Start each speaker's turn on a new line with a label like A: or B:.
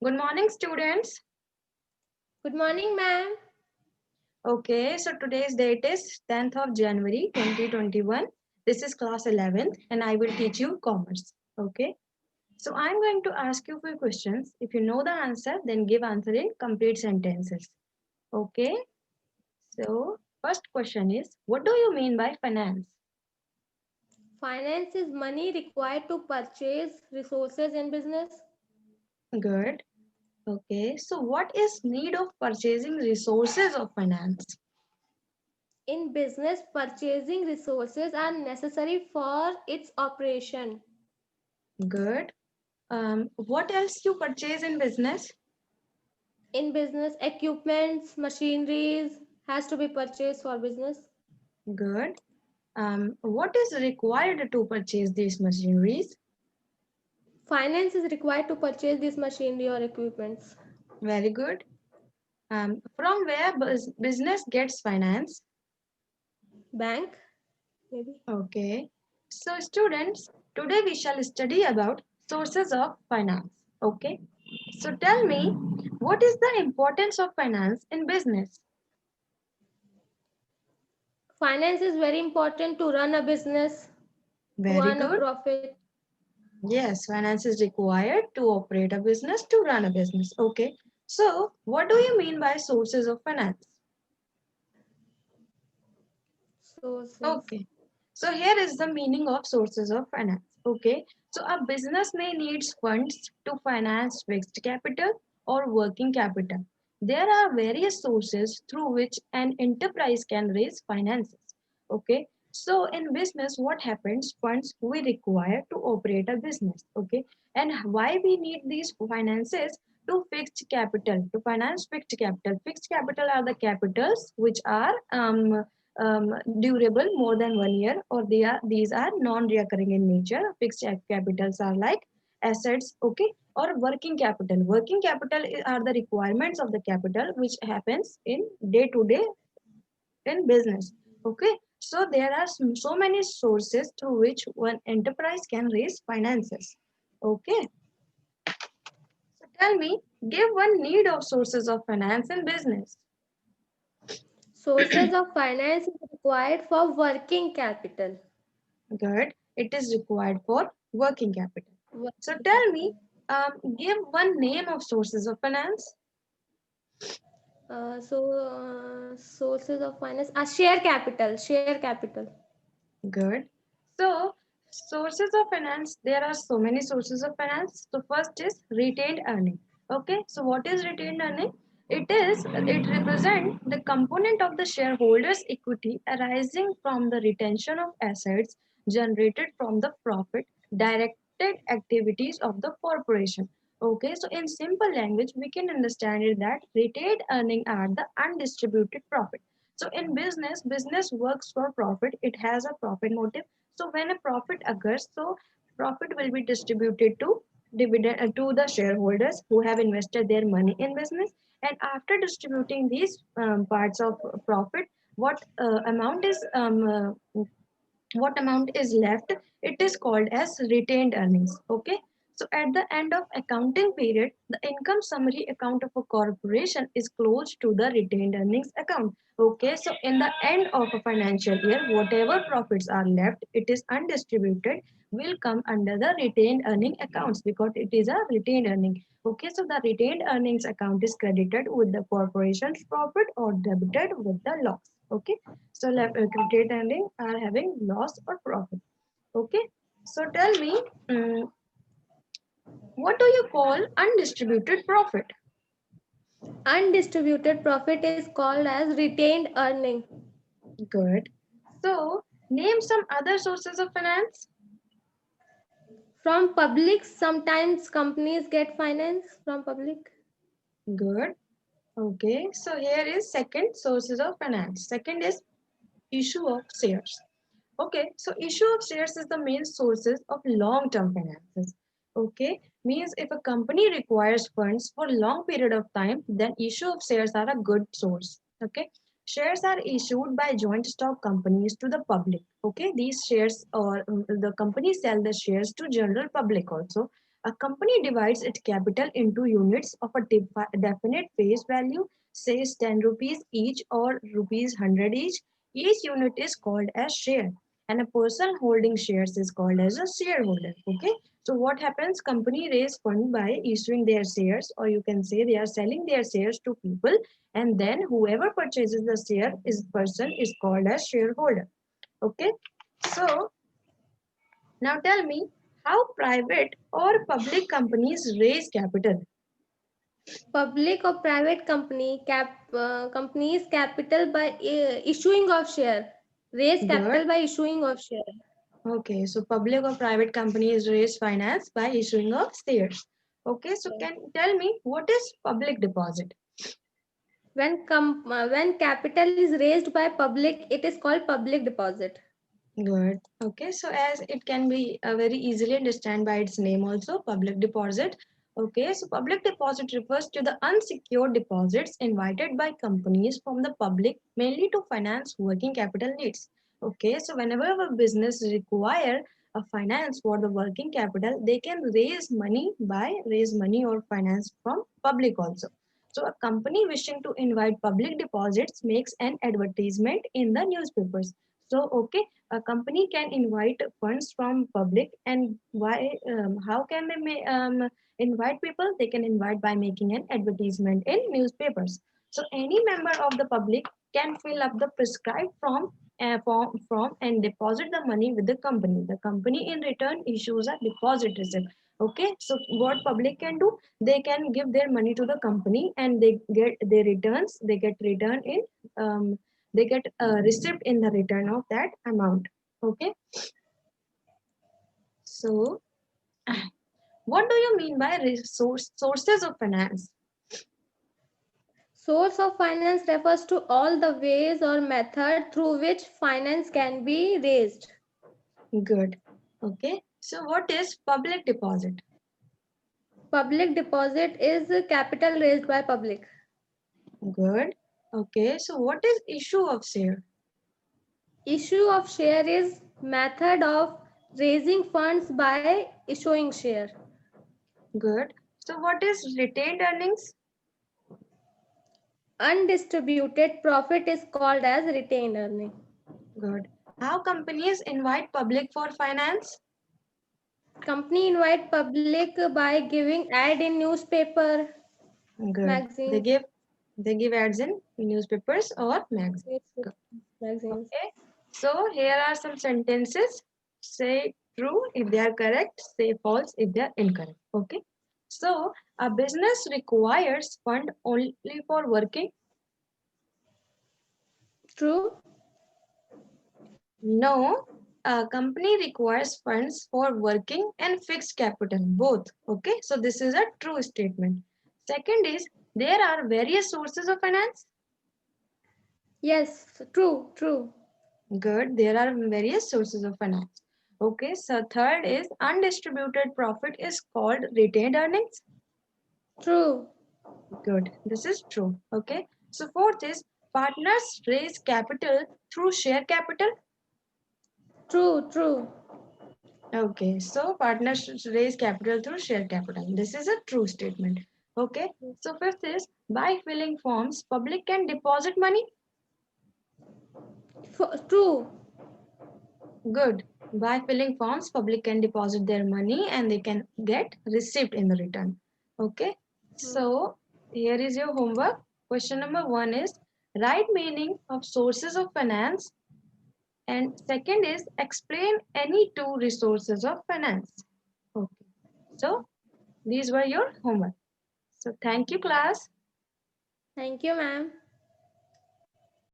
A: Good morning, students.
B: Good morning, ma'am.
A: Okay, so today's date is 10th of January 2021. This is class 11th and I will teach you commerce. Okay, so I'm going to ask you a few questions. If you know the answer, then give answer in complete sentences. Okay, so first question is, what do you mean by finance?
B: Finance is money required to purchase resources in business.
A: Good. Okay, so what is need of purchasing resources of finance?
B: In business, purchasing resources are necessary for its operation.
A: Good. What else you purchase in business?
B: In business, equipments, machineries has to be purchased for business.
A: Good. What is required to purchase these machineries?
B: Finance is required to purchase this machinery or equipments.
A: Very good. From where business gets finance?
B: Bank, maybe.
A: Okay. So, students, today we shall study about sources of finance. Okay. So, tell me, what is the importance of finance in business?
B: Finance is very important to run a business, to
A: Very
B: earn a
A: good.
B: profit.
A: Yes, finance is required to operate a business, to run a business. Okay. So, what do you mean by sources of finance?
B: Sources.
A: Okay. So here is the meaning of sources of finance. Okay. So a business may needs funds to finance fixed capital or working capital. There are various sources through which an enterprise can raise finances. Okay. So in business, what happens? Funds we require to operate a business. Okay. And why we need these finances? To fixed capital, to finance fixed capital. Fixed capital are the capitals which are durable more than 1 year, or these are non-recurring in nature. Fixed capitals are like assets, okay, or working capital. Working capital are the requirements of the capital which happens in day to day in business. Okay, so there are so many sources through which one enterprise can raise finances. Okay, so tell me, give one need of sources of finance in business.
B: Sources of finance is required for working capital.
A: Good, it is required for working capital. So
B: Working
A: tell me,
B: capital.
A: give one name of sources of finance.
B: Sources of finance are share capital. Share capital.
A: Good. So sources of finance, there are so many sources of finance. So first is retained earning. Okay. So what is retained earning? It represents the component of the shareholders' equity arising from the retention of assets generated from the profit directed activities of the corporation. Okay, so in simple language, we can understand it that retained earning are the undistributed profit. So in business works for profit. It has a profit motive. So when a profit occurs, so profit will be distributed to dividend to the shareholders who have invested their money in business. And after distributing these parts of profit, what what amount is left, it is called as retained earnings. Okay, so at the end of accounting period, the income summary account of a corporation is closed to the retained earnings account. Okay, so in the end of a financial year, whatever profits are left, it is undistributed, will come under the retained earning accounts because it is a retained earning. Okay, so the retained earnings account is credited with the corporation's profit or debited with the loss. Okay, so credit earning are having loss or profit. Okay, so tell me, what do you call undistributed profit?
B: Undistributed profit is called as retained earning.
A: Good. So name some other sources of finance.
B: From public, sometimes companies get finance from public.
A: Good. Okay, so here is second sources of finance. Second is issue of shares. Okay, so issue of shares is the main sources of long-term finances. Okay, means if a company requires funds for long period of time, then issue of shares are a good source. Okay, shares are issued by joint stock companies to the public. Okay, these shares or the company sell the shares to general public also. A company divides its capital into units of a definite face value, says 10 rupees each or rupees 100 each. Each unit is called as share, and a person holding shares is called as a shareholder. Okay, so what happens? Company raise fund by issuing their shares, or you can say they are selling their shares to people, and then whoever purchases the share is person is called as shareholder. Okay, so now tell me, how private or public companies raise capital?
B: Public or private companies capital by issuing of share. Raise
A: Good.
B: capital by issuing of share.
A: Okay, so public or private companies raise finance by issuing of shares. Okay, so
B: Yes.
A: can you tell me what is public deposit?
B: When capital is raised by public, it is called public deposit.
A: Good. Okay, so as it can be very easily understand by its name also, public deposit. Okay, so public deposit refers to the unsecured deposits invited by companies from the public mainly to finance working capital needs. Okay, so whenever a business require a finance for the working capital, they can raise money or finance from public also. So a company wishing to invite public deposits makes an advertisement in the newspapers. So okay, a company can invite funds from public, and why how can they invite people? They can invite by making an advertisement in newspapers. So any member of the public can fill up the prescribed form and deposit the money with the company. The company in return issues a deposit receipt. Okay, so what public can do, they can give their money to the company and they get their returns, they get return in they get a receipt in the return of that amount. Okay, so what do you mean by sources of finance?
B: Source of finance refers to all the ways or method through which finance can be raised.
A: Good. Okay, so what is public deposit?
B: Public deposit is capital raised by public.
A: Good. Okay, so what is issue of share?
B: Issue of share is method of raising funds by issuing share.
A: Good. So what is retained earnings?
B: Undistributed profit is called as retained earning.
A: Good. How companies invite public for finance?
B: Company invite public by giving ad in newspaper,
A: Good.
B: magazines.
A: They give ads in newspapers or magazines. Good.
B: Magazines.
A: Okay. So here are some sentences. Say true if they are correct. Say false if they are incorrect. Okay. So a business requires fund only for working.
B: True.
A: No, a company requires funds for working and fixed capital, both. Okay, so this is a true statement. Second is there are various sources of finance.
B: Yes, true.
A: Good, there are various sources of finance. Okay, so third is undistributed profit is called retained earnings.
B: True.
A: Good, this is true. Okay, so fourth is partners raise capital through share capital.
B: True.
A: Okay, so partners raise capital through share capital. This is a true statement. Okay, so fifth is by filling forms, public can deposit money.
B: True.
A: Good. By filling forms, public can deposit their money and they can get receipt in the return. Okay, so here is your homework. Question number 1 is write meaning of sources of finance, and second is explain any two resources of finance. Okay, so these were your homework. So thank you, class.
B: Thank you, ma'am.